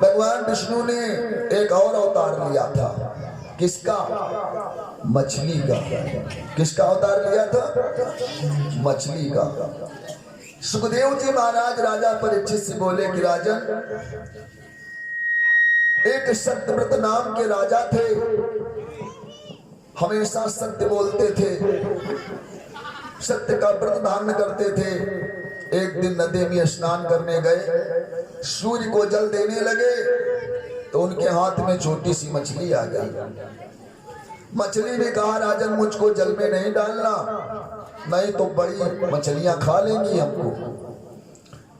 भगवान विष्णु ने एक और अवतार लिया था। किसका? मछली का। किसका अवतार लिया था? मछली का। सुखदेव जी महाराज राजा परीक्षित से बोले कि राजन, एक सत्यव्रत नाम के राजा थे, हमेशा सत्य बोलते थे, सत्य का व्रत धारण करते थे। एक दिन नदी में स्नान करने गए, सूर्य को जल देने लगे तो उनके हाथ में छोटी सी मछली आ गई। मछली ने कहा, राजन मुझको जल में नहीं डालना, नहीं तो बड़ी मछलियां खा लेंगी हमको।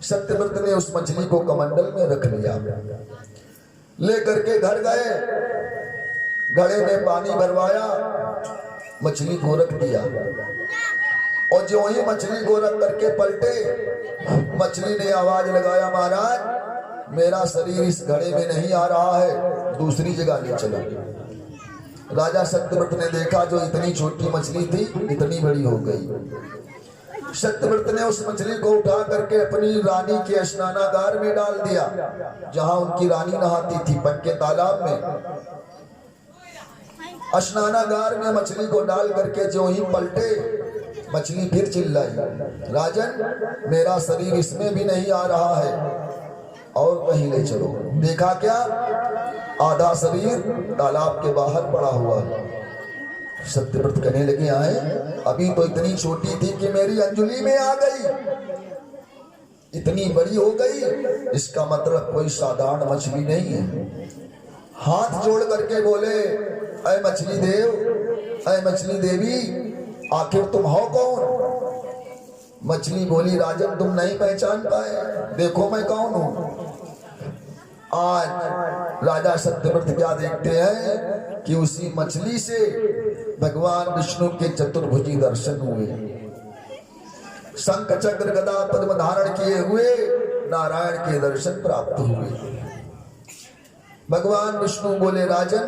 सत्यव्रत ने उस मछली को कमंडल में रख लिया, लेकर के घर गए, घड़े में पानी भरवाया, मछली को रख दिया और जो ही मछली को रख करके पलटे, मछली ने आवाज लगाया, महाराज मेरा शरीर इस घड़े में नहीं आ रहा है, दूसरी जगह ले चलो। राजा सत्यव्रत ने देखा जो इतनी छोटी मछली थी इतनी बड़ी हो गई। सत्यव्रत ने उस मछली को उठा करके अपनी रानी के स्नानागार में डाल दिया, जहां उनकी रानी नहाती थी, पक्के तालाब में। स्नानागार में मछली को डाल करके जो ही पलटे, मछली फिर चिल्लाई, राजन मेरा शरीर इसमें भी नहीं आ रहा है, और कहीं ले चलो। देखा क्या? आधा शरीर तालाब के बाहर पड़ा हुआ। सत्यव्रत कहने लगे, आए अभी तो इतनी छोटी थी कि मेरी अंजुली में आ गई, इतनी बड़ी हो गई, इसका मतलब कोई साधारण मछली नहीं है। हाथ जोड़ करके बोले, अय मछली देव, अय मछली देवी, आखिर तुम हो कौन? मछली बोली, राजन तुम नहीं पहचान पाए, देखो मैं कौन हूं। आज राजा सत्यव्रत क्या देखते हैं कि उसी मछली से भगवान विष्णु के चतुर्भुजी दर्शन हुए, शंख चक्र गदा पद्म धारण किए हुए नारायण के दर्शन प्राप्त हुए। भगवान विष्णु बोले, राजन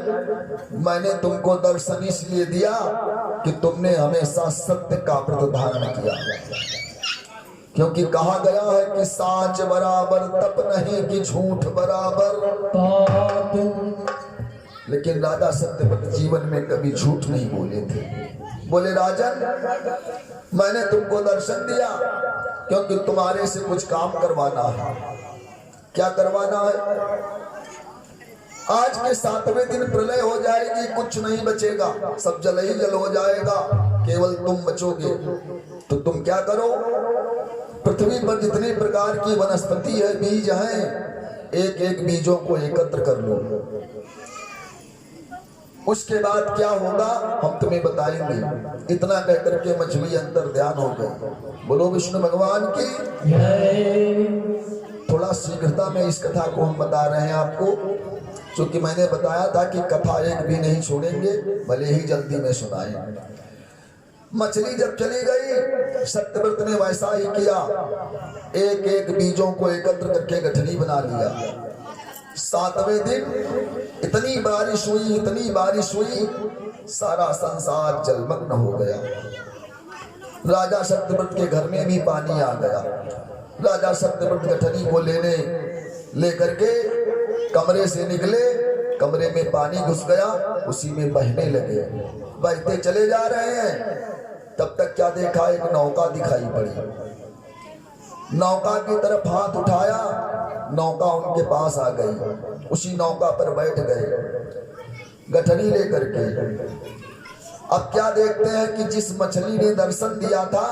मैंने तुमको दर्शन इसलिए दिया कि तुमने हमेशा सत्य का व्रत धारण किया, क्योंकि कहा गया है कि साच बराबर तप नहीं कि झूठ बराबर पाप। लेकिन राजा सत्यव्रत जीवन में कभी झूठ नहीं बोले थे। बोले, राजन मैंने तुमको दर्शन दिया क्योंकि तुम्हारे से कुछ काम करवाना है। क्या करवाना है? आज के 7वें दिन प्रलय हो जाएगी, कुछ नहीं बचेगा, सब जल ही जल हो जाएगा, केवल तुम बचोगे। तो तुम क्या करो, पृथ्वी पर जितने प्रकार की वनस्पति है, बीज हैं, एक एक बीजों को एकत्र कर लो। उसके बाद क्या होगा हम तुम्हें बताएंगे। इतना कहकर के मछली अंतर ध्यान हो गई। बोलो विष्णु भगवान की। थोड़ा शीघ्रता में इस कथा को हम बता रहे हैं आपको, क्योंकि मैंने बताया था कि कथा एक भी नहीं छोड़ेंगे, भले ही जल्दी में सुनाएं। मछली जब चली गई, सत्यव्रत ने वैसा ही किया, एक एक बीजों को एकत्र करके गठरी बना लिया। 7वें दिन इतनी बारिश हुई, इतनी बारिश हुई, सारा संसार जलमग्न हो गया। राजा सत्यव्रत के घर में भी पानी आ गया। राजा सत्यव्रत गठरी को लेकर के कमरे से निकले, कमरे में पानी घुस गया, उसी में बहने लगे। बहते चले जा रहे हैं, तब तक क्या देखा, एक नौका दिखाई पड़ी। नौका की तरफ हाथ उठाया, नौका उनके पास आ गई, उसी नौका पर बैठ गए गठरी लेकर के। अब क्या देखते हैं कि जिस मछली ने दर्शन दिया था,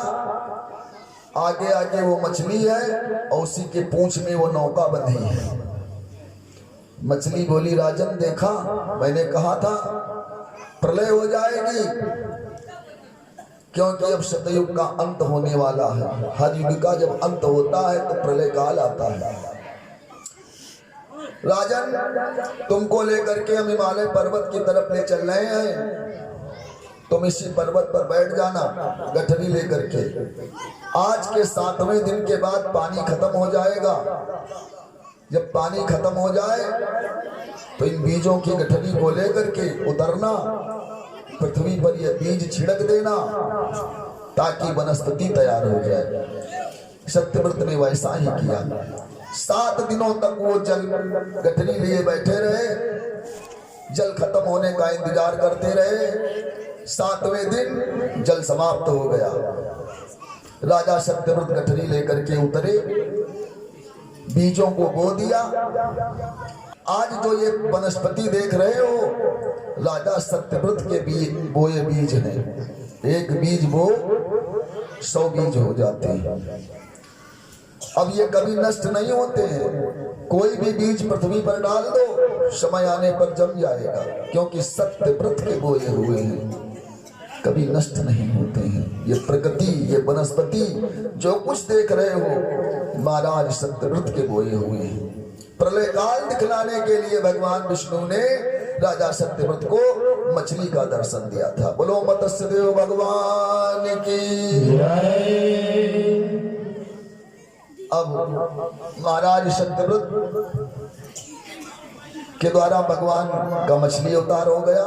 आगे आगे वो मछली है और उसी के पूंछ में वो नौका बंधी है। मछली बोली, राजन देखा, मैंने कहा था प्रलय हो जाएगी, क्योंकि अब सतयुग का अंत होने वाला है। हर युग का जब अंत होता है तो प्रलय काल आता है। राजन तुमको लेकर के हम हिमालय पर्वत की तरफ ले चल रहे हैं, तुम इसी पर्वत पर बैठ जाना गठरी लेकर के। आज के 7वें दिन के बाद पानी खत्म हो जाएगा। जब पानी खत्म हो जाए तो इन बीजों की गठरी को लेकर के उतरना, पृथ्वी पर ये बीज छिड़क देना ताकि वनस्पति तैयार हो जाए। सत्यव्रत ने वैसा ही किया। 7 दिनों तक वो जल गठरी लिए बैठे रहे, जल खत्म होने का इंतजार करते रहे। 7वें दिन जल समाप्त हो गया। राजा सत्यव्रत गठरी लेकर के उतरे, बीजों को बो दिया। आज जो ये वनस्पति देख रहे हो, राजा सत्यव्रत के बोए बीज हैं। एक बीज बो 100 बीज हो जाते हैं। अब ये कभी नष्ट नहीं होते हैं। कोई भी बीज पृथ्वी पर डाल दो, समय आने पर जम जाएगा, क्योंकि सत्यव्रत के बोए हुए हैं, कभी नष्ट नहीं होते हैं। ये प्रकृति, ये वनस्पति जो कुछ देख रहे हो, महाराज सत्यव्रत के बोए हुए हैं। प्रलय काल दिखलाने के लिए भगवान विष्णु ने राजा सत्यव्रत को मछली का दर्शन दिया था। बोलो मत्स्य देव भगवान की। अब महाराज सत्यव्रत के द्वारा भगवान का मछली अवतार हो गया।